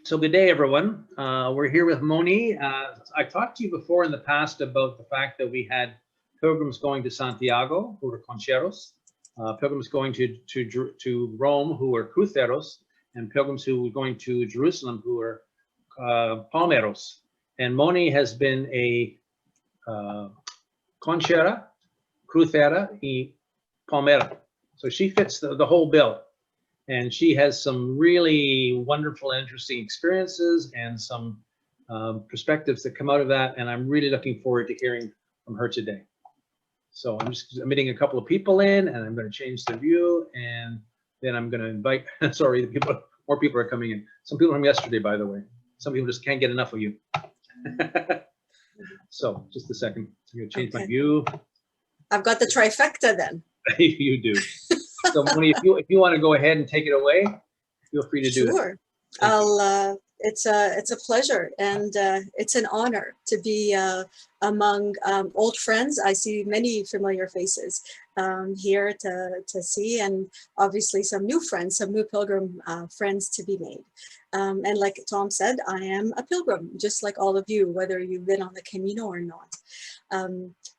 So good day, everyone. We're here with Mony. I talked to you before in the past about the fact that we had pilgrims going to Santiago, who were concheros, pilgrims going to Rome, who were cruceros, and pilgrims who were going to Jerusalem, who were palmeros. And Mony has been a conchera, crucera, y palmera. So she fits the whole bill. And she has some really wonderful, interesting experiences and some perspectives that come out of that. And I'm really looking forward to hearing from her today. So I'm just admitting a couple of people in, and I'm going to change the view, and then I'm going to invite. Sorry, more people are coming in. Some people from yesterday, by the way. Some people just can't get enough of you. So just a second. I'm going to change my view. I've got the trifecta then. You do. So Mony, if you want to go ahead and take it away, feel free to do it. Sure. I'll it's a pleasure, and it's an honor to be among old friends. I see many familiar faces here to see, and obviously some new friends, some new pilgrim friends to be made. And like Tom said, I am a pilgrim, just like all of you, whether you've been on the Camino or not.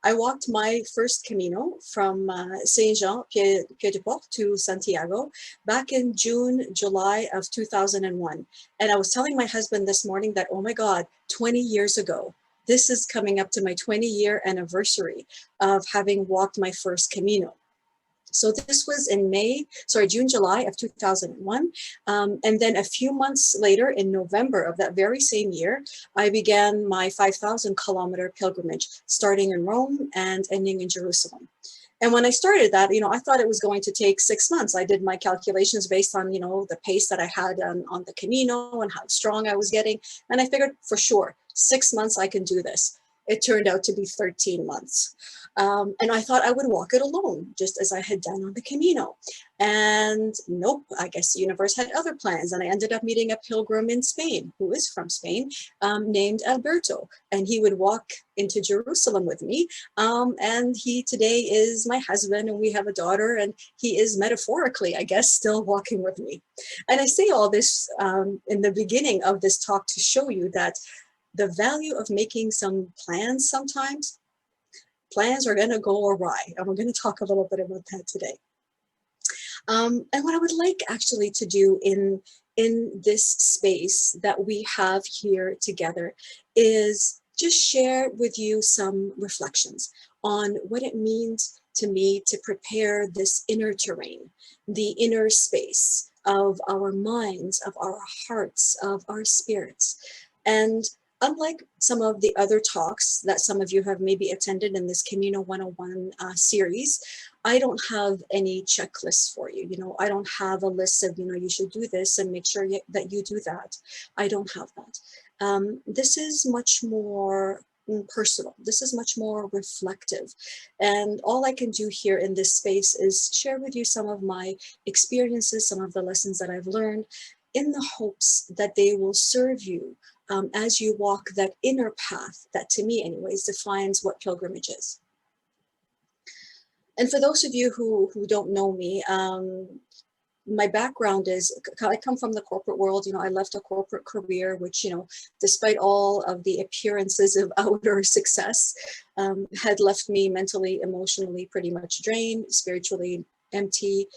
I walked my first Camino from Saint-Jean, Pied-de-Port to Santiago back in July of 2001. And I was telling my husband this morning that, oh my God, 20 years ago, this is coming up to my 20-year anniversary of having walked my first Camino. So this was in June, July of 2001. And then a few months later, in November of that very same year, I began my 5,000 kilometer pilgrimage, starting in Rome and ending in Jerusalem. And when I started that, I thought it was going to take 6 months. I did my calculations based on, the pace that I had on the Camino and how strong I was getting. And I figured for sure, 6 months I can do this. It turned out to be 13 months. And I thought I would walk it alone, just as I had done on the Camino. And nope, I guess the universe had other plans. And I ended up meeting a pilgrim in Spain, who is from Spain, named Alberto. And he would walk into Jerusalem with me. And he today is my husband, and we have a daughter, and he is metaphorically, I guess, still walking with me. And I say all this in the beginning of this talk to show you that the value of making some plans sometimes, plans are going to go awry, and we're going to talk a little bit about that today. And what I would like actually to do in this space that we have here together is just share with you some reflections on what it means to me to prepare this inner terrain, the inner space of our minds, of our hearts, of our spirits. And unlike some of the other talks that some of you have maybe attended in this Camino 101 series, I don't have any checklists for you. I don't have a list of, you should do this and make sure that you do that. I don't have that. This is much more personal. This is much more reflective. And all I can do here in this space is share with you some of my experiences, some of the lessons that I've learned, in the hopes that they will serve you as you walk that inner path that, to me anyways, defines what pilgrimage is. And for those of you who don't know me, my background is, I come from the corporate world. I left a corporate career, which, despite all of the appearances of outer success, had left me mentally, emotionally pretty much drained, spiritually empty.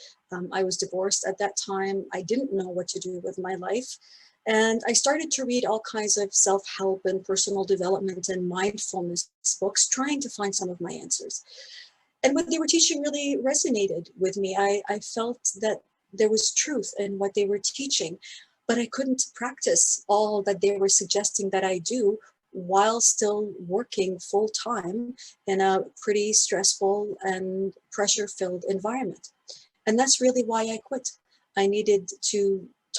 I was divorced at that time. I didn't know what to do with my life. And I started to read all kinds of self-help and personal development and mindfulness books, trying to find some of my answers. And what they were teaching really resonated with me. I felt that there was truth in what they were teaching, but I couldn't practice all that they were suggesting that I do while still working full-time in a pretty stressful and pressure-filled environment. And that's really why I quit. I needed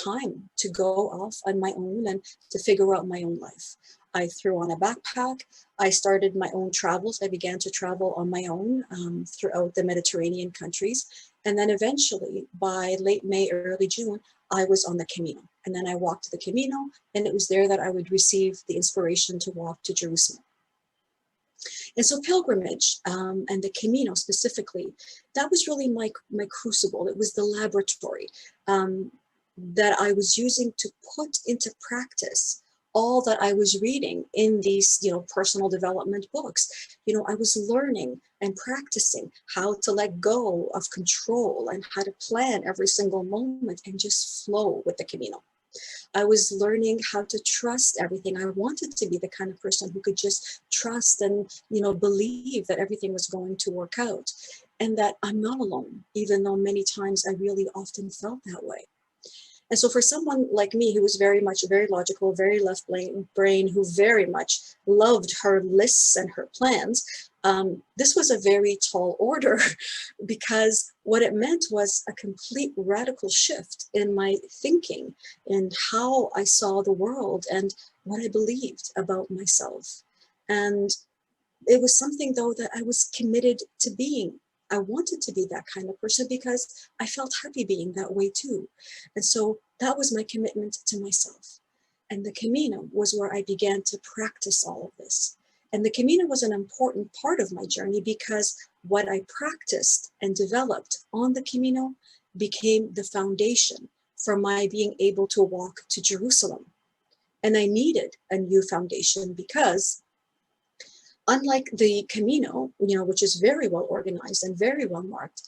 time to go off on my own and to figure out my own life. I threw on a backpack. I started my own travels. I began to travel on my own throughout the Mediterranean countries. And then eventually, by late May, early June, I was on the Camino. And then I walked the Camino, and it was there that I would receive the inspiration to walk to Jerusalem. And so pilgrimage and the Camino specifically, that was really my crucible. It was the laboratory. that I was using to put into practice all that I was reading in these, personal development books. I was learning and practicing how to let go of control and how to plan every single moment and just flow with the Camino. I was learning how to trust everything. I wanted to be the kind of person who could just trust and, believe that everything was going to work out and that I'm not alone, even though many times I really often felt that way. And so for someone like me, who was very logical, very left brain, who very much loved her lists and her plans, this was a very tall order because what it meant was a complete radical shift in my thinking and how I saw the world and what I believed about myself. And it was something, though, that I was committed to being. I wanted to be that kind of person because I felt happy being that way too. And so that was my commitment to myself. And the Camino was where I began to practice all of this. And the Camino was an important part of my journey because what I practiced and developed on the Camino became the foundation for my being able to walk to Jerusalem. And I needed a new foundation because unlike the Camino, which is very well organized and very well marked,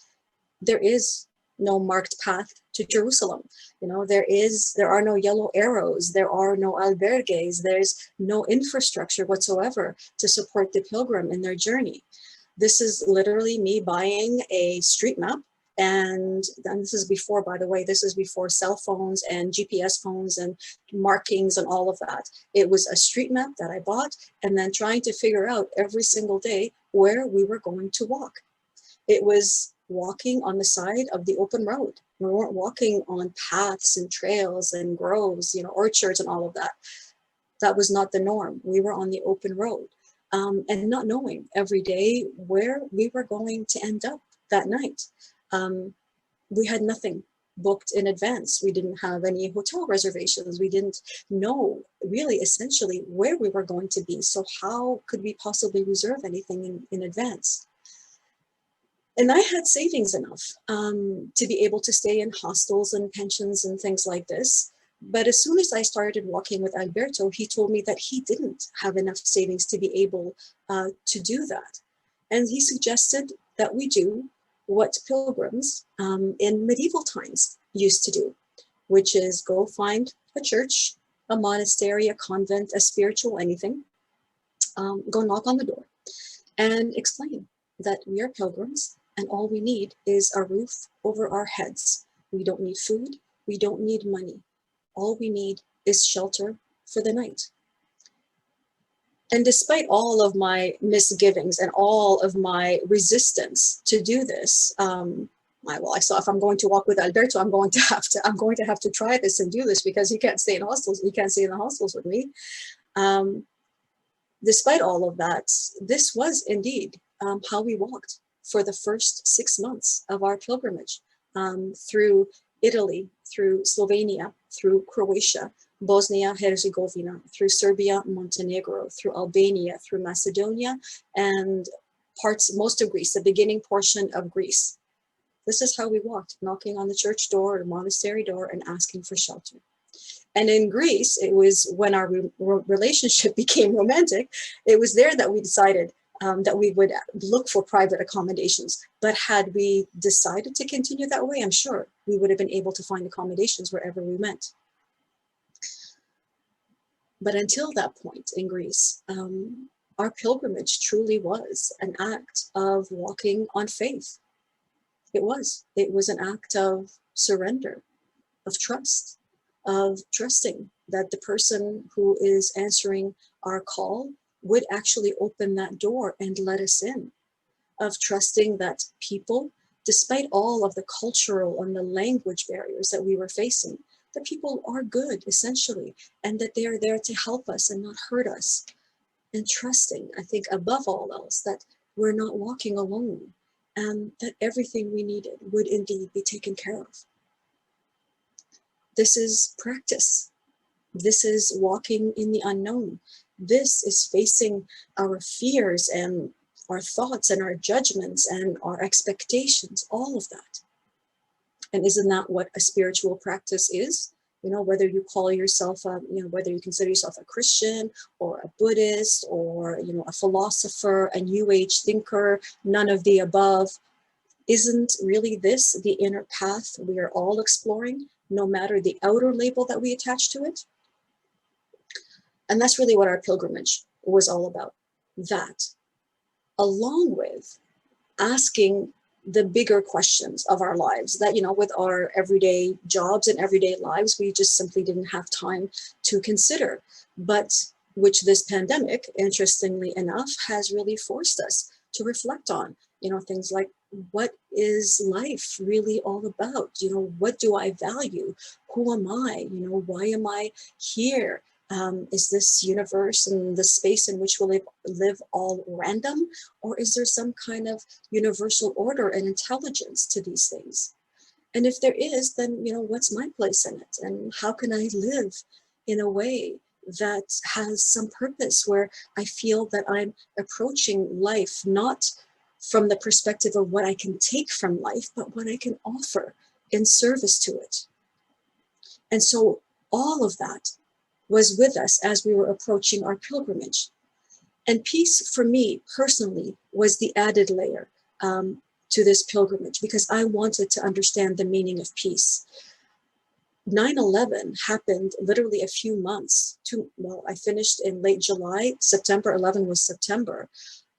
there is no marked path to Jerusalem. There are no yellow arrows, there are no albergues, there's no infrastructure whatsoever to support the pilgrim in their journey. This is literally me buying a street map. And this is before, by the way, this is before cell phones and GPS phones and markings and all of that. It was a street map that I bought and then trying to figure out every single day where we were going to walk. It was walking on the side of the open road. We weren't walking on paths and trails and groves, orchards and all of that. That was not the norm. We were on the open road and not knowing every day where we were going to end up that night. We had nothing booked in advance. We didn't have any hotel reservations. We didn't know really essentially where we were going to be. So how could we possibly reserve anything in advance? And I had savings enough to be able to stay in hostels and pensions and things like this. But as soon as I started walking with Alberto, he told me that he didn't have enough savings to be able to do that. And he suggested that we do what pilgrims in medieval times used to do, which is go find a church, a monastery, a convent, a spiritual anything, go knock on the door and explain that we are pilgrims and all we need is a roof over our heads. We don't need food, we don't need money. All we need is shelter for the night. And despite all of my misgivings and all of my resistance to do this, I saw if I'm going to walk with Alberto, I'm going to have to try this and do this because he can't stay in hostels. He can't stay in the hostels with me. Despite all of that, this was indeed how we walked for the first 6 months of our pilgrimage through Italy, through Slovenia, through Croatia, Bosnia, Herzegovina, through Serbia, Montenegro, through Albania, through Macedonia, and most of Greece, the beginning portion of Greece. This is how we walked, knocking on the church door or monastery door and asking for shelter. And in Greece, it was when our relationship became romantic, it was there that we decided that we would look for private accommodations. But had we decided to continue that way, I'm sure we would have been able to find accommodations wherever we went. But until that point in Greece, our pilgrimage truly was an act of walking on faith. It was an act of surrender, of trust, of trusting that the person who is answering our call would actually open that door and let us in, of trusting that people, despite all of the cultural and the language barriers that we were facing, that people are good essentially, and that they are there to help us and not hurt us. And trusting, I think above all else, that we're not walking alone and that everything we needed would indeed be taken care of. This is practice. This is walking in the unknown. This is facing our fears and our thoughts and our judgments and our expectations, all of that. And isn't that what a spiritual practice is? You know, whether you call yourself, whether you consider yourself a Christian or a Buddhist or, a philosopher, a New Age thinker, none of the above, isn't really this the inner path we are all exploring, no matter the outer label that we attach to it? And that's really what our pilgrimage was all about. That, along with asking the bigger questions of our lives that, with our everyday jobs and everyday lives, we just simply didn't have time to consider, but which this pandemic, interestingly enough, has really forced us to reflect on, things like, what is life really all about? What do I value? Who am I? Why am I here? Is this universe and the space in which we live all random? Or is there some kind of universal order and intelligence to these things? And if there is, then, what's my place in it? And how can I live in a way that has some purpose, where I feel that I'm approaching life not from the perspective of what I can take from life, but what I can offer in service to it? And so all of that was with us as we were approaching our pilgrimage. And peace, for me personally, was the added layer to this pilgrimage, because I wanted to understand the meaning of peace. 9/11 happened literally a few months I finished in late July. September 11 was September.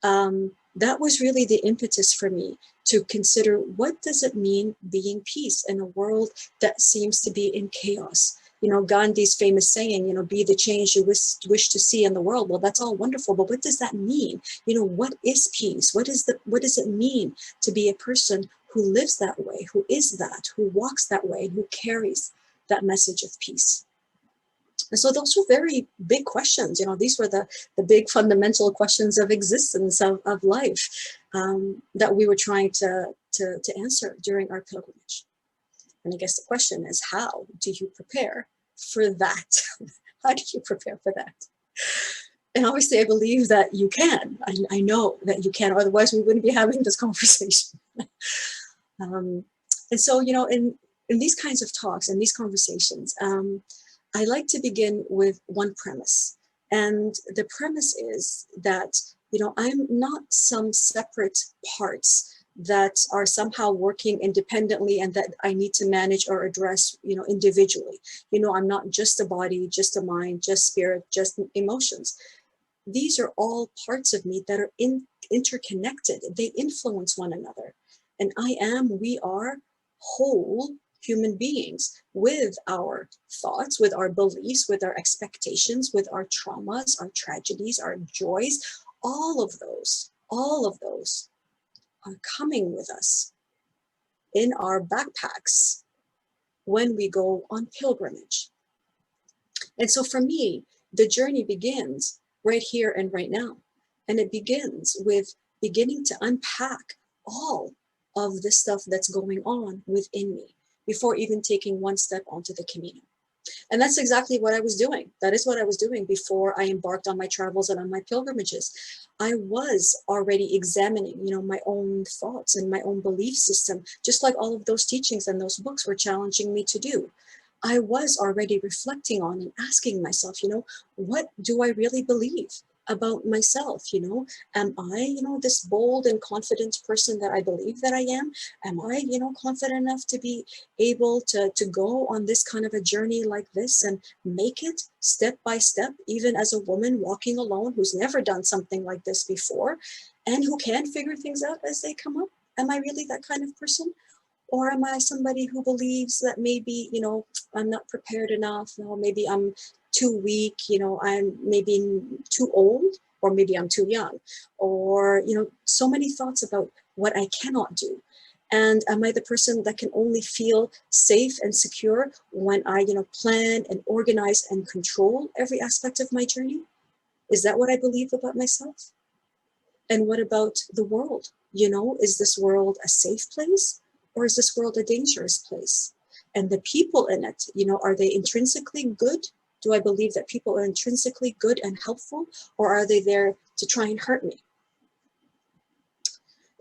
That was really the impetus for me to consider, what does it mean being peace in a world that seems to be in chaos? Gandhi's famous saying, be the change you wish to see in the world. Well, that's all wonderful, but what does that mean? What is peace? What does it mean to be a person who lives that way, who is that, who walks that way, who carries that message of peace? And so those were very big questions. These were the big fundamental questions of existence, of life, that we were trying to answer during our pilgrimage. And I guess the question is, how do you prepare for that? How do you prepare for that? And obviously, I believe that you can. I know that you can, otherwise we wouldn't be having this conversation. And so, in these kinds of talks and these conversations, I like to begin with one premise. And the premise is that, I'm not some separate parts that are somehow working independently and that I need to manage or address, individually. I'm not just a body, just a mind, just spirit, just emotions. These are all parts of me that are interconnected. They influence one another. And we are whole human beings, with our thoughts, with our beliefs, with our expectations, with our traumas, our tragedies, our joys. All of those are coming with us in our backpacks when we go on pilgrimage. And so for me, the journey begins right here and right now. And it begins with beginning to unpack all of the stuff that's going on within me before even taking one step onto the Camino. And that's exactly what I was doing. That is what I was doing before I embarked on my travels and on my pilgrimages. I was already examining, my own thoughts and my own belief system, just like all of those teachings and those books were challenging me to do. I was already reflecting on and asking myself, what do I really believe about myself? Am I, this bold and confident person that I believe that I am? Am I, confident enough to be able to go on this kind of a journey like this and make it step by step, even as a woman walking alone who's never done something like this before and who can figure things out as they come up? Am I really that kind of person? Or am I somebody who believes that maybe, I'm not prepared enough, maybe I'm too weak, I'm maybe too old, or maybe I'm too young, or, so many thoughts about what I cannot do. And am I the person that can only feel safe and secure when I, plan and organize and control every aspect of my journey? Is that what I believe about myself? And what about the world? Is this world a safe place? Or is this world a dangerous place? And the people in it, are they intrinsically good? Do I believe that people are intrinsically good and helpful? Or are they there to try and hurt me?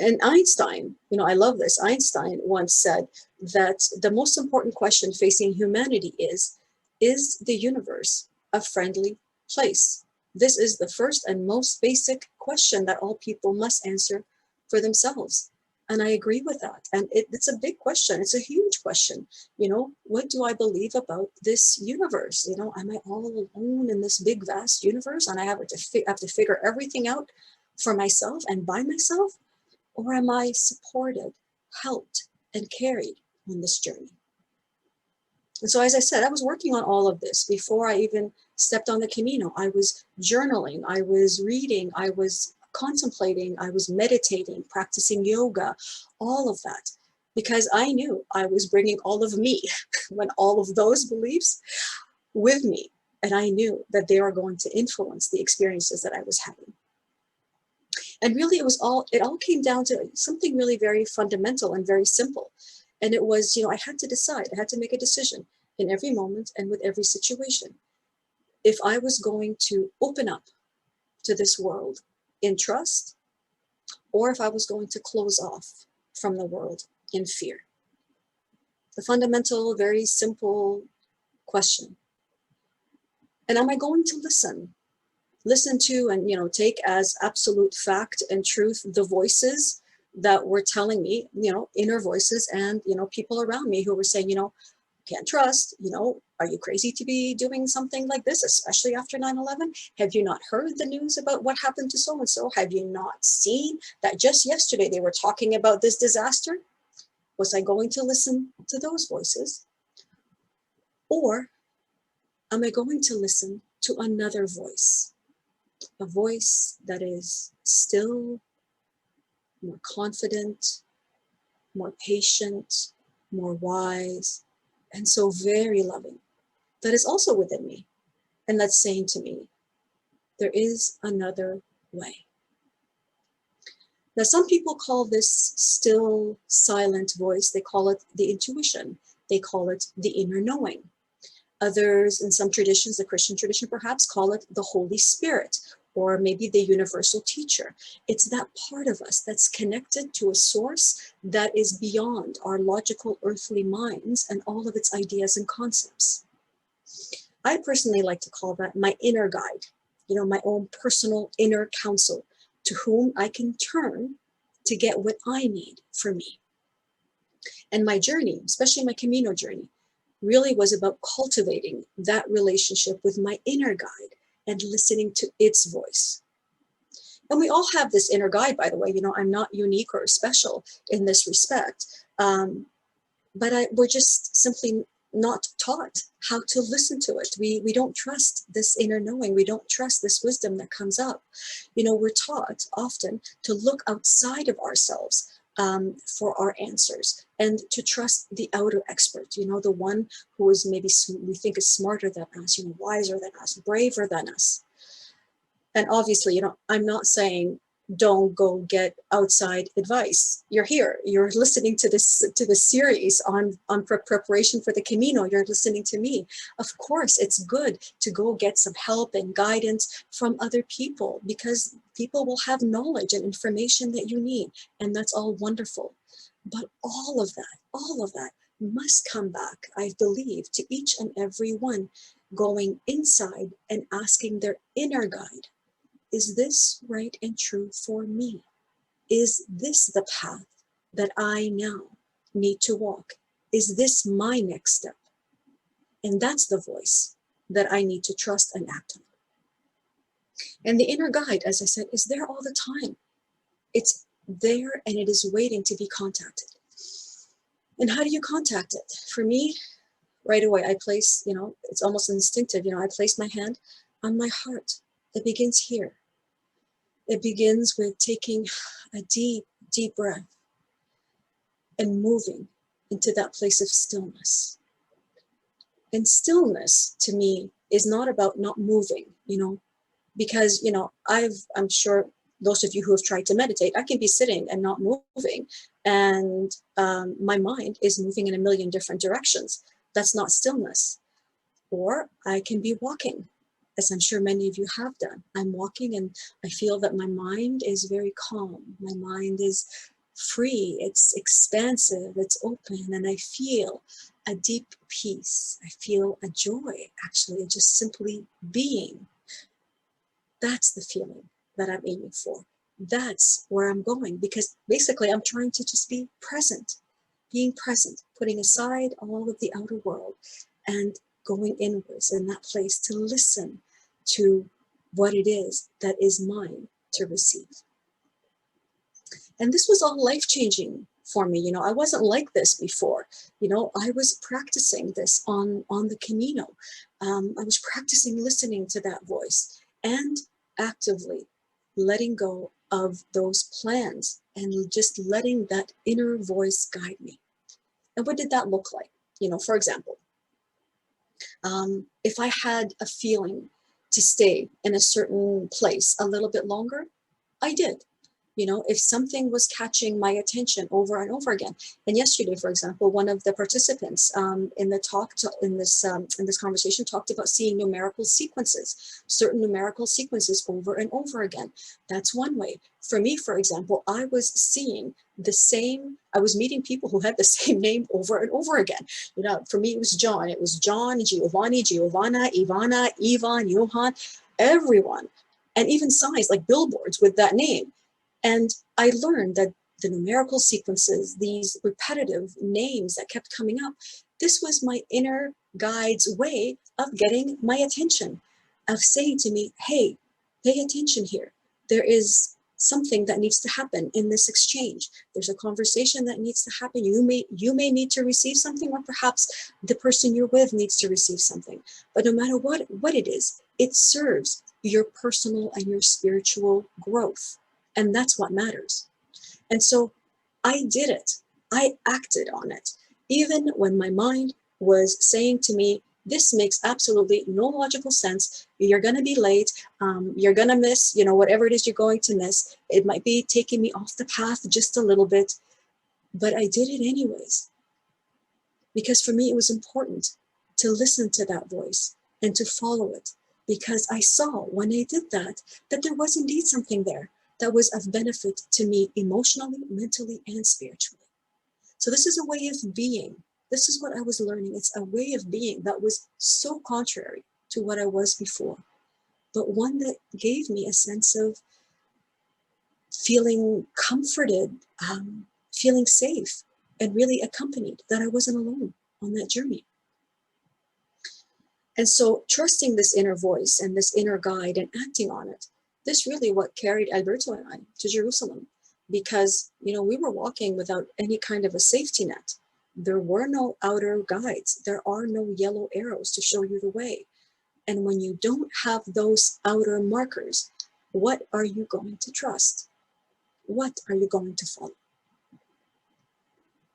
And Einstein, I love this. Einstein once said that the most important question facing humanity is the universe a friendly place? This is the first and most basic question that all people must answer for themselves. And I agree with that. And it's a big question. It's a huge question. What do I believe about this universe? Am I all alone in this big, vast universe and I have to figure everything out for myself and by myself? Or am I supported, helped, and carried on this journey? And so, as I said, I was working on all of this before I even stepped on the Camino. I was journaling, I was reading, I was contemplating, I was meditating, practicing yoga, all of that, because I knew I was bringing all of me, when all of those beliefs with me. And I knew that they were going to influence the experiences that I was having. And really, it all came down to something really very fundamental and very simple. And it was, I had to decide, I had to make a decision in every moment and with every situation. If I was going to open up to this world in trust, or if I was going to close off from the world in fear. The fundamental, very simple question. And am I going to listen to and take as absolute fact and truth the voices that were telling me, inner voices and people around me who were saying, can't trust, are you crazy to be doing something like this, especially after 9/11? Have you not heard the news about what happened to so and so? Have you not seen that just yesterday they were talking about this disaster? Was I going to listen to those voices? Or am I going to listen to another voice? A voice that is still, more confident, more patient, more wise, and so very loving, that is also within me. And that's saying to me, there is another way. Now, some people call this still, silent voice, they call it the intuition. They call it the inner knowing. Others, in some traditions, the Christian tradition perhaps, call it the Holy Spirit, or maybe the universal teacher. It's that part of us that's connected to a source that is beyond our logical earthly minds and all of its ideas and concepts. I personally like to call that my inner guide, my own personal inner counsel, to whom I can turn to get what I need for me. And my journey, especially my Camino journey, really was about cultivating that relationship with my inner guide and listening to its voice. And we all have this inner guide, by the way. I'm not unique or special in this respect, but we're just simply not taught how to listen to it. We don't trust this inner knowing. We don't trust this wisdom that comes up. We're taught often to look outside of ourselves for our answers and to trust the outer expert, the one who is maybe we think is smarter than us, wiser than us, braver than us. And obviously, I'm not saying don't go get outside advice. You're here, you're listening to this series on preparation for the Camino. You're listening to me. Of course, it's good to go get some help and guidance from other people, because people will have knowledge and information that you need, and that's all wonderful. But all of that must come back, I believe, to each and every one going inside and asking their inner guide, is this right and true for me? Is this the path that I now need to walk? Is this my next step? And that's the voice that I need to trust and act on. And the inner guide, as I said, is there all the time. It's there and it is waiting to be contacted. And how do you contact it? For me, right away, I place, it's almost instinctive, I place my hand on my heart. It begins here. It begins with taking a deep, deep breath and moving into that place of stillness. And stillness to me is not about not moving, because, I'm sure those of you who have tried to meditate, I can be sitting and not moving, and my mind is moving in a million different directions. That's not stillness. Or I can be walking, as I'm sure many of you have done. I'm walking and I feel that my mind is very calm. My mind is free, it's expansive, it's open, and I feel a deep peace. I feel a joy, actually, just simply being. That's the feeling that I'm aiming for. That's where I'm going, because basically I'm trying to just be present, being present, putting aside all of the outer world and going inwards in that place to listen to what it is that is mine to receive. And this was all life-changing for me. You know, I wasn't like this before. You know, I was practicing this on the Camino. I was practicing listening to that voice and actively letting go of those plans and just letting that inner voice guide me. And what did that look like? You know, for example, if I had a feeling to stay in a certain place a little bit longer, I did. You know, if something was catching my attention over and over again. And yesterday, for example, one of the participants in the talk in this conversation talked about seeing numerical sequences, certain numerical sequences over and over again. That's one way. For me, for example, I was seeing the same. I was meeting people who had the same name over and over again. You know, for me, it was John. It was John, Giovanni, Giovanna, Ivana, Ivan, Johan, everyone, and even signs like billboards with that name. And I learned that the numerical sequences, these repetitive names that kept coming up, this was my inner guide's way of getting my attention, of saying to me, hey, pay attention here. There is something that needs to happen in this exchange. There's a conversation that needs to happen. You may need to receive something, or perhaps the person you're with needs to receive something. But no matter what it is, it serves your personal and your spiritual growth. And that's what matters. And so I did it. I acted on it. Even when my mind was saying to me, this makes absolutely no logical sense. You're going to be late. You're going to miss, you know, whatever it is you're going to miss. It might be taking me off the path just a little bit. But I did it anyways. Because for me, it was important to listen to that voice and to follow it. Because I saw when I did that there was indeed something there that was of benefit to me emotionally, mentally, and spiritually. So this is a way of being. This is what I was learning. It's a way of being that was so contrary to what I was before, but one that gave me a sense of feeling comforted, feeling safe, and really accompanied, that I wasn't alone on that journey. And so trusting this inner voice and this inner guide and acting on it, this really what carried Alberto and I to Jerusalem, because, you know, we were walking without any kind of a safety net. There were no outer guides. There are no yellow arrows to show you the way. And when you don't have those outer markers, what are you going to trust? What are you going to follow?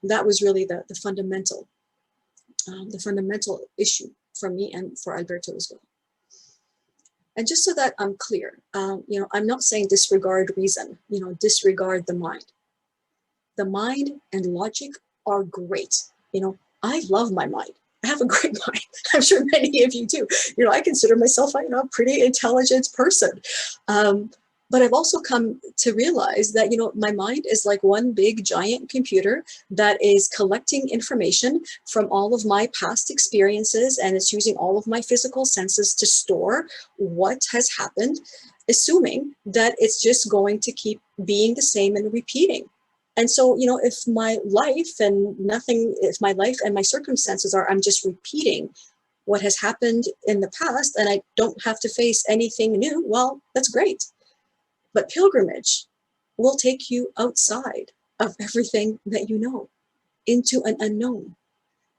That was really the fundamental issue for me and for Alberto as well. And just so that I'm clear, you know, I'm not saying disregard reason, you know, disregard the mind. The mind and logic are great. You know, I love my mind. I have a great mind. I'm sure many of you do. You know, I consider myself, you know, a pretty intelligent person. But I've also come to realize that, you know, my mind is like one big giant computer that is collecting information from all of my past experiences, and it's using all of my physical senses to store what has happened, assuming that it's just going to keep being the same and repeating. And so, you know, if my life and my circumstances are, I'm just repeating what has happened in the past and I don't have to face anything new, well, that's great. But pilgrimage will take you outside of everything that you know, into an unknown.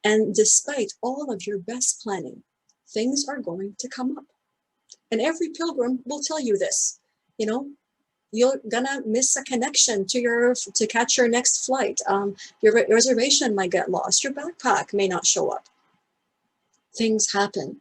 And despite all of your best planning, things are going to come up. And every pilgrim will tell you this, you know, you're gonna miss a connection to catch your next flight. Your reservation might get lost. Your backpack may not show up. Things happen.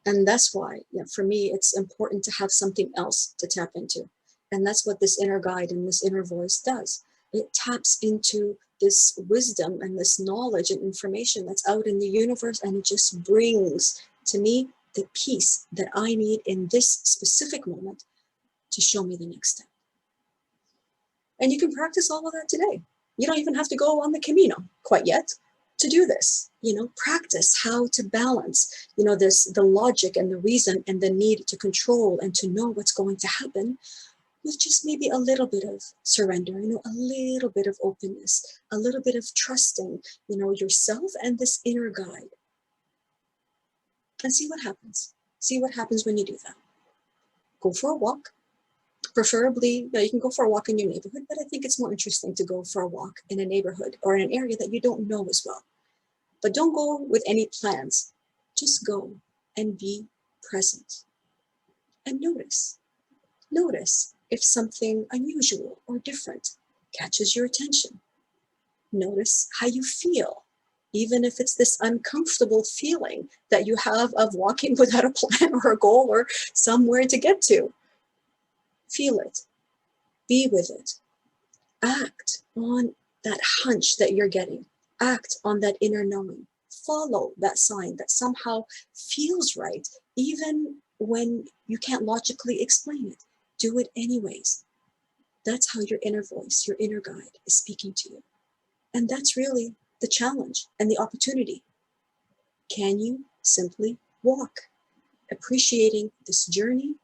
And that's why, yeah, for me, it's important to have something else to tap into. And that's what this inner guide and this inner voice does. It taps into this wisdom and this knowledge and information that's out in the universe, and it just brings to me the peace that I need in this specific moment to show me the next step. And you can practice all of that today. You don't even have to go on the Camino quite yet to do this. Practice how to balance, the logic and the reason and the need to control and to know what's going to happen with just maybe a little bit of surrender, a little bit of openness, a little bit of trusting, yourself and this inner guide. And see what happens. See what happens when you do that. Go for a walk. Preferably, you can go for a walk in your neighborhood, but I think it's more interesting to go for a walk in a neighborhood or in an area that you don't know as well. But don't go with any plans. Just go and be present. And notice. Notice if something unusual or different catches your attention. Notice how you feel, even if it's this uncomfortable feeling that you have of walking without a plan or a goal or somewhere to get to. Feel it. Be with it. Act on that hunch that you're getting. Act on that inner knowing. Follow that sign that somehow feels right, even when you can't logically explain it. Do it anyways. That's how your inner voice, your inner guide is speaking to you. And that's really the challenge and the opportunity. Can you simply walk, appreciating this journey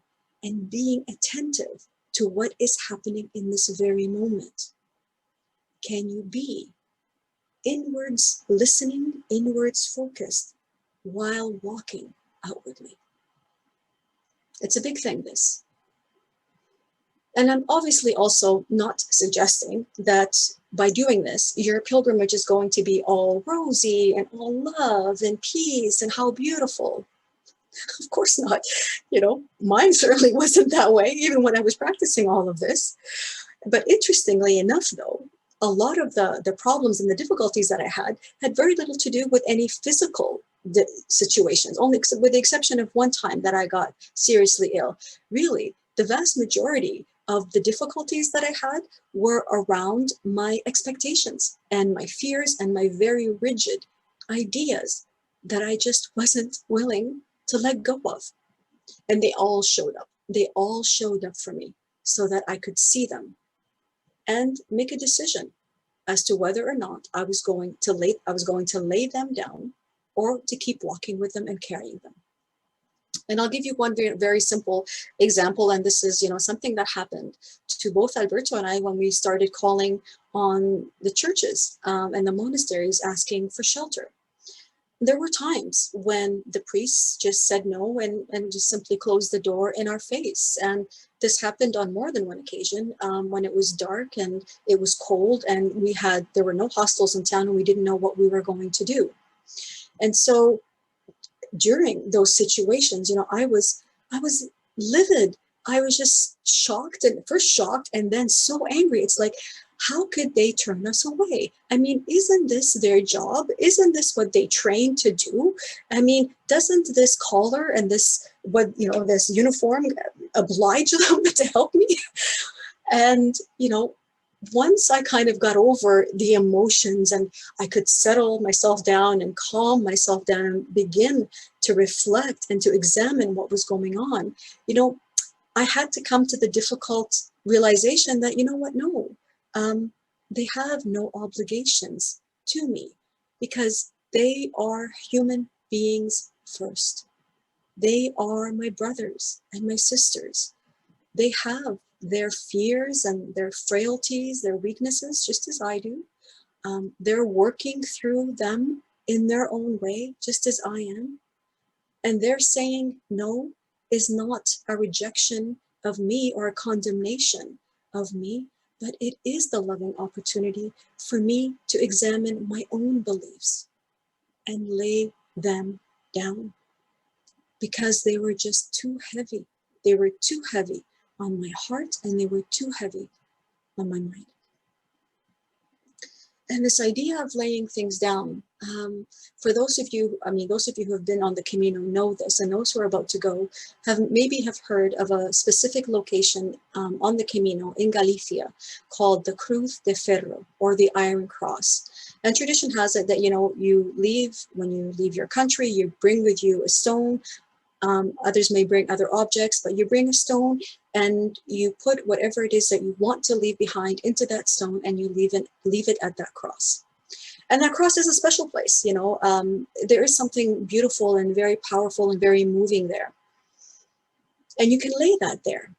and being attentive to what is happening in this very moment? Can you be inwards listening, inwards focused while walking outwardly? It's a big thing, this. And I'm obviously also not suggesting that by doing this, your pilgrimage is going to be all rosy and all love and peace and how beautiful. Of course not. Mine certainly wasn't that way, even when I was practicing all of this. But interestingly enough, though, a lot of the problems and the difficulties that I had very little to do with any physical situations, only with the exception of one time that I got seriously ill. Really, the vast majority of the difficulties that I had were around my expectations and my fears and my very rigid ideas that I just wasn't willing to let go of. And they all showed up. They all showed up for me so that I could see them and make a decision as to whether or not I was going to lay them down or to keep walking with them and carrying them. And I'll give you one very, very simple example. And this is, something that happened to both Alberto and I when we started calling on the churches and the monasteries asking for shelter. There were times when the priests just said no and just simply closed the door in our face. And this happened on more than one occasion when it was dark and it was cold and there were no hostels in town and we didn't know what we were going to do. And so during those situations, I was livid. I was just shocked and then so angry. It's like, how could they turn us away? I mean, isn't this their job? Isn't this what they trained to do? I mean, doesn't this collar and this uniform oblige them to help me? And, once I kind of got over the emotions and I could settle myself down and calm myself down and begin to reflect and to examine what was going on, I had to come to the difficult realization that, no, they have no obligations to me because they are human beings first. They are my brothers and my sisters. They have their fears and their frailties, their weaknesses, just as I do. They're working through them in their own way, just as I am. And they're saying no is not a rejection of me or a condemnation of me, but it is the loving opportunity for me to examine my own beliefs and lay them down because they were just too heavy. They were too heavy on my heart and they were too heavy on my mind. And this idea of laying things down, for those of you who have been on the Camino know this, and those who are about to go have heard of a specific location on the Camino in Galicia called the Cruz de Ferro, or the Iron Cross. And tradition has it that, when you leave your country, you bring with you a stone Others may bring other objects, but you bring a stone and you put whatever it is that you want to leave behind into that stone, and you leave it at that cross. And that cross is a special place, you know. There is something beautiful and very powerful and very moving there. And you can lay that there.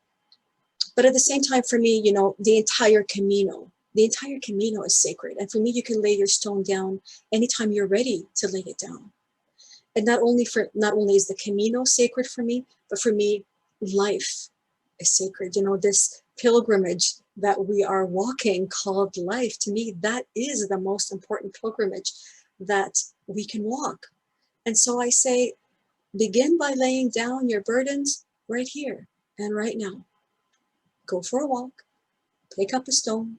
But at the same time, for me, you know, the entire Camino is sacred. And for me, you can lay your stone down anytime you're ready to lay it down. And not only is the Camino sacred for me, but for me, life is sacred. You know, this pilgrimage that we are walking called life, to me, that is the most important pilgrimage that we can walk. And so I say, begin by laying down your burdens right here and right now. Go for a walk, pick up a stone,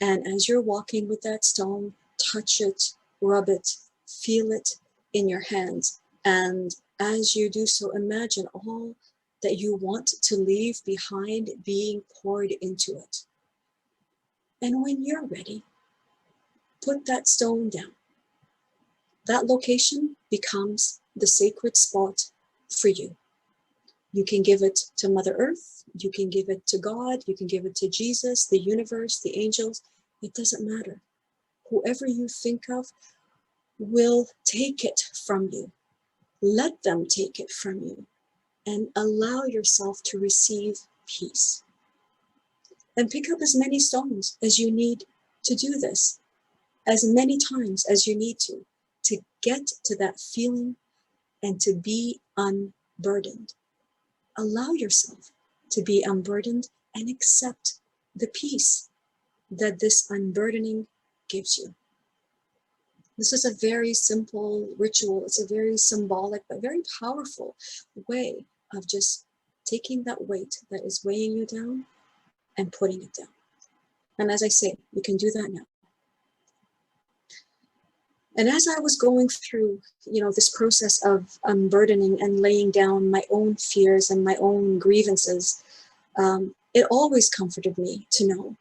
and as you're walking with that stone, touch it, rub it, feel it in your hands. And as you do so, imagine all that you want to leave behind being poured into it. And when you're ready, put that stone down. That location becomes the sacred spot for you. You can give it to Mother Earth, you can give it to God, you can give it to Jesus, the universe, the angels. It doesn't matter. Whoever you think of will take it from you. Let them take it from you and allow yourself to receive peace. And pick up as many stones as you need to do this, as many times as you need to get to that feeling and to be unburdened. Allow yourself to be unburdened and accept the peace that this unburdening gives you. This is a very simple ritual. It's a very symbolic, but very powerful way of just taking that weight that is weighing you down and putting it down. And as I say, you can do that now. And as I was going through, you know, this process of unburdening and laying down my own fears and my own grievances, it always comforted me to know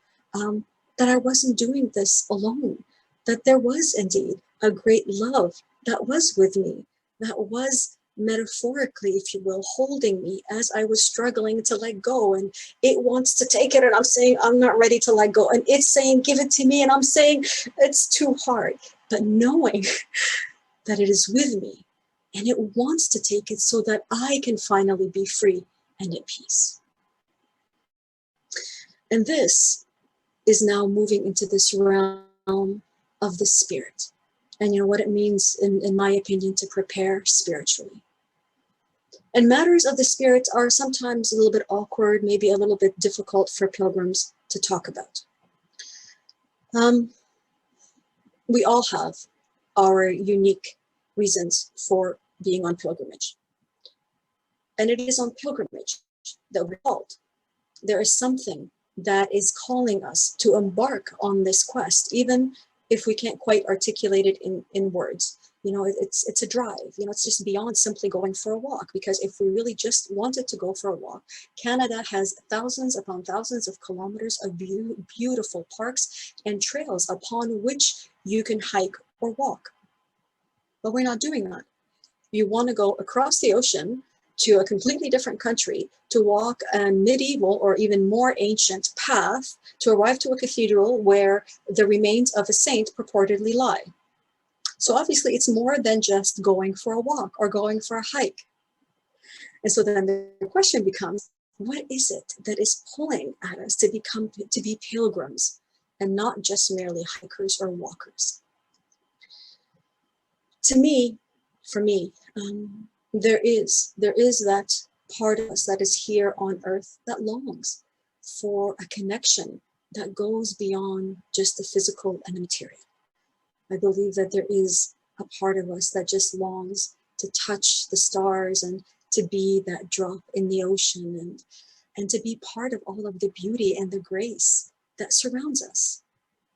that I wasn't doing this alone, that there was indeed a great love that was with me, that was metaphorically, if you will, holding me as I was struggling to let go. And it wants to take it, and I'm saying, I'm not ready to let go. And it's saying, give it to me. And I'm saying, it's too hard. But knowing that it is with me and it wants to take it so that I can finally be free and at peace. And this is now moving into this realm of the spirit. And you know what it means, in my opinion, to prepare spiritually. And matters of the spirit are sometimes a little bit awkward, maybe a little bit difficult for pilgrims to talk about. We all have our unique reasons for being on pilgrimage. And it is on pilgrimage that we're called. There is something that is calling us to embark on this quest, even if we can't quite articulate it in words. You know, it's a drive. You know, it's just beyond simply going for a walk, because if we really just wanted to go for a walk, Canada has thousands upon thousands of kilometers of beautiful parks and trails upon which you can hike or walk. But we're not doing that. You want to go across the ocean to a completely different country to walk a medieval or even more ancient path to arrive to a cathedral where the remains of a saint purportedly lie. So obviously it's more than just going for a walk or going for a hike. And so then the question becomes, what is it that is pulling at us to be pilgrims and not just merely hikers or walkers? To me, for me, there is that part of us that is here on earth that longs for a connection that goes beyond just the physical and the material. I believe that there is a part of us that just longs to touch the stars and to be that drop in the ocean and to be part of all of the beauty and the grace that surrounds us.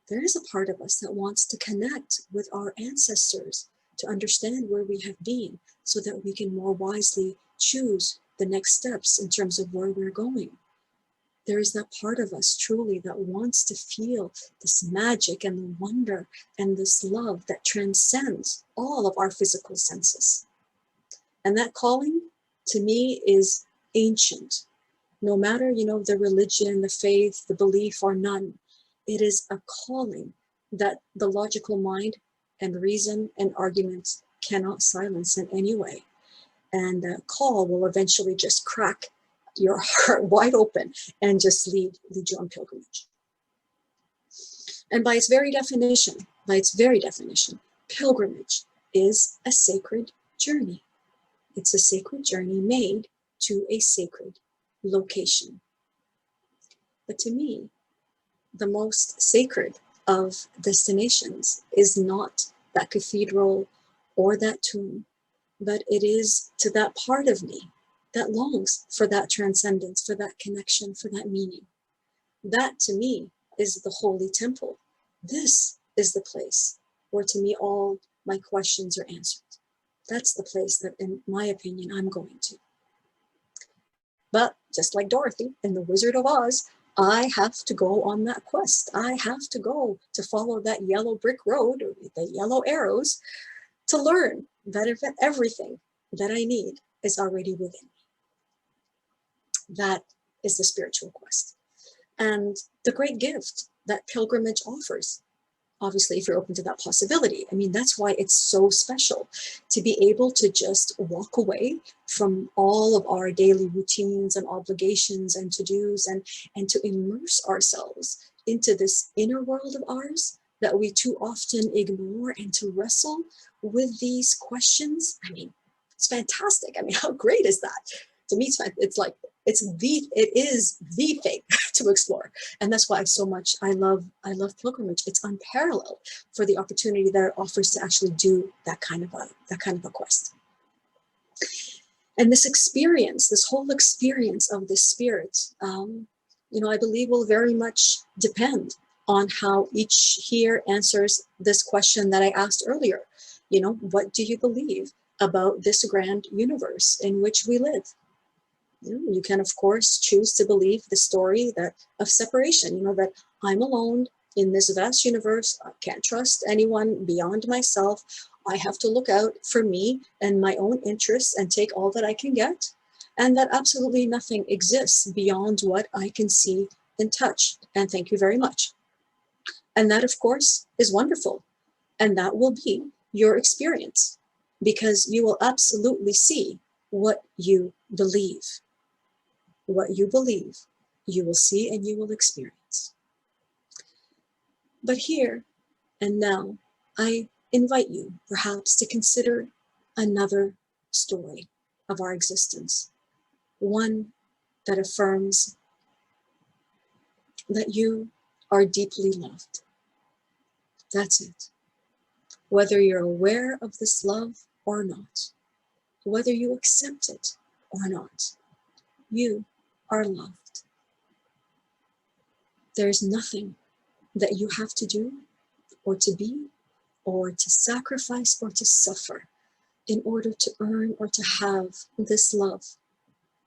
There is a part of us that wants to connect with our ancestors, to understand where we have been so that we can more wisely choose the next steps in terms of where we're going. There is that part of us truly that wants to feel this magic and the wonder and this love that transcends all of our physical senses. And that calling to me is ancient. No matter, the religion, the faith, the belief, or none, it is a calling that the logical mind and reason and arguments cannot silence in any way. And that call will eventually just crack your heart wide open and just lead you on pilgrimage. And by its very definition, pilgrimage is a sacred journey. It's a sacred journey made to a sacred location. But to me, the most sacred of destinations is not that cathedral or that tomb, but it is to that part of me that longs for that transcendence, for that connection, for that meaning. That to me is the holy temple. This is the place where to me all my questions are answered. That's the place that, in my opinion, I'm going to. But just like Dorothy in The Wizard of Oz, I have to go on that quest. I have to go to follow that yellow brick road, or the yellow arrows, to learn that if everything that I need is already within me. That is the spiritual quest. And the great gift that pilgrimage offers, obviously, if you're open to that possibility. I mean, that's why it's so special to be able to just walk away from all of our daily routines and obligations and to-dos and to immerse ourselves into this inner world of ours that we too often ignore, and to wrestle with these questions. I mean, it's fantastic. I mean, how great is that? To me, it is the thing to explore. And that's why I love pilgrimage. It's unparalleled for the opportunity that it offers to actually do that kind of a quest. And this whole experience of the spirit, I believe will very much depend on how each here answers this question that I asked earlier. What do you believe about this grand universe in which we live? You can, of course, choose to believe the story of separation, that I'm alone in this vast universe. I can't trust anyone beyond myself. I have to look out for me and my own interests and take all that I can get. And that absolutely nothing exists beyond what I can see and touch. And thank you very much. And that, of course, is wonderful. And that will be your experience, because you will absolutely see what you believe. What you believe, you will see and you will experience. But here and now, I invite you perhaps to consider another story of our existence, one that affirms that you are deeply loved. That's it. Whether you're aware of this love or not, whether you accept it or not, you are loved. There is nothing that you have to do or to be or to sacrifice or to suffer in order to earn or to have this love.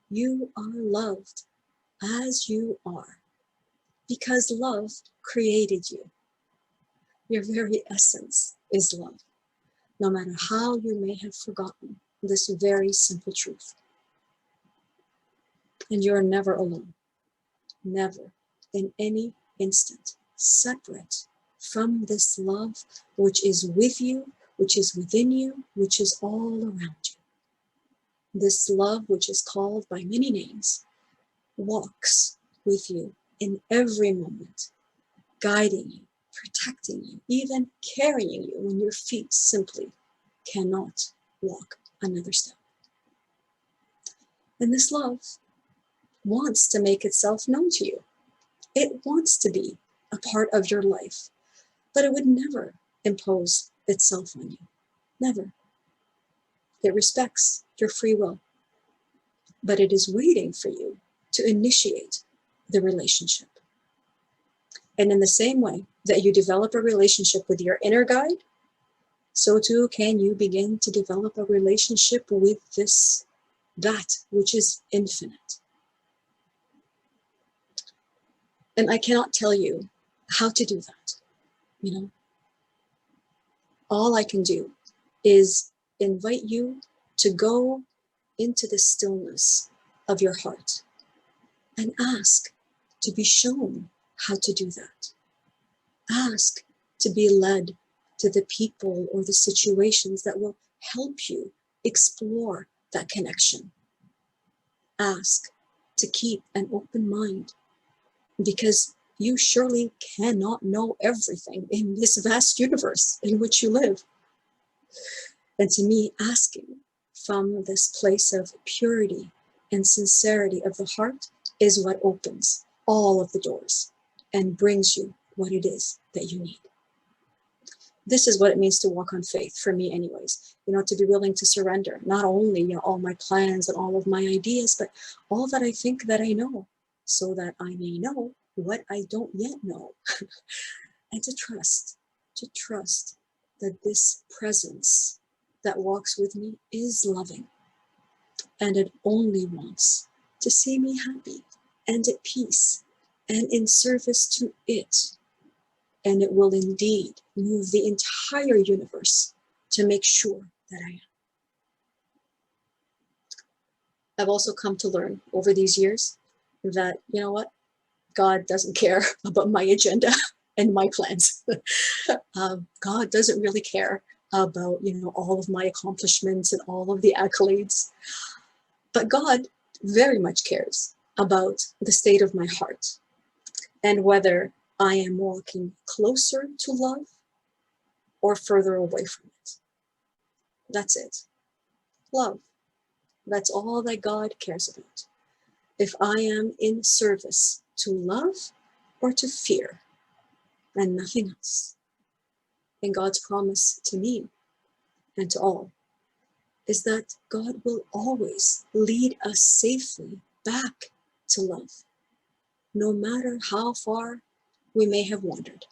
You are loved as you are, because love created you. Your very essence is love, no matter how you may have forgotten this very simple truth. And you're never alone, never in any instant separate from this love which is with you, which is within you, which is all around you. This love, which is called by many names, walks with you in every moment, guiding you, protecting you, even carrying you when your feet simply cannot walk another step. And this love wants to make itself known to you. It wants to be a part of your life, but it would never impose itself on you. Never. It respects your free will, but it is waiting for you to initiate the relationship. And in the same way that you develop a relationship with your inner guide, so too can you begin to develop a relationship with that which is infinite. And I cannot tell you how to do that. All I can do is invite you to go into the stillness of your heart and ask to be shown how to do that. Ask to be led to the people or the situations that will help you explore that connection. Ask to keep an open mind, because you surely cannot know everything in this vast universe in which you live. And to me, asking from this place of purity and sincerity of the heart is what opens all of the doors and brings you what it is that you need. This is what it means to walk on faith, for me anyways, to be willing to surrender, not only all my plans and all of my ideas, but all that I think that I know, so that I may know what I don't yet know. And to trust that this presence that walks with me is loving, and it only wants to see me happy and at peace and in service to it. And it will indeed move the entire universe to make sure that I am. I've also come to learn over these years that, God doesn't care about my agenda and my plans. God doesn't really care about, all of my accomplishments and all of the accolades. But God very much cares about the state of my heart and whether I am walking closer to love or further away from it. That's it. Love. That's all that God cares about. If I am in service to love or to fear and nothing else. And God's promise to me and to all is that God will always lead us safely back to love, no matter how far we may have wandered.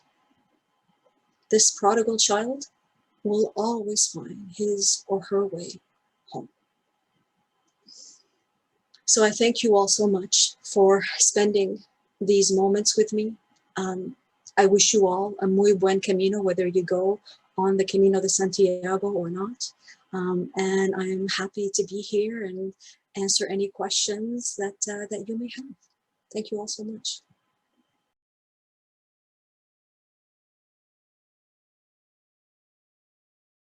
This prodigal child will always find his or her way home. So I thank you all so much for spending these moments with me. I wish you all a muy buen camino, whether you go on the Camino de Santiago or not. And I'm happy to be here and answer any questions that you may have. Thank you all so much.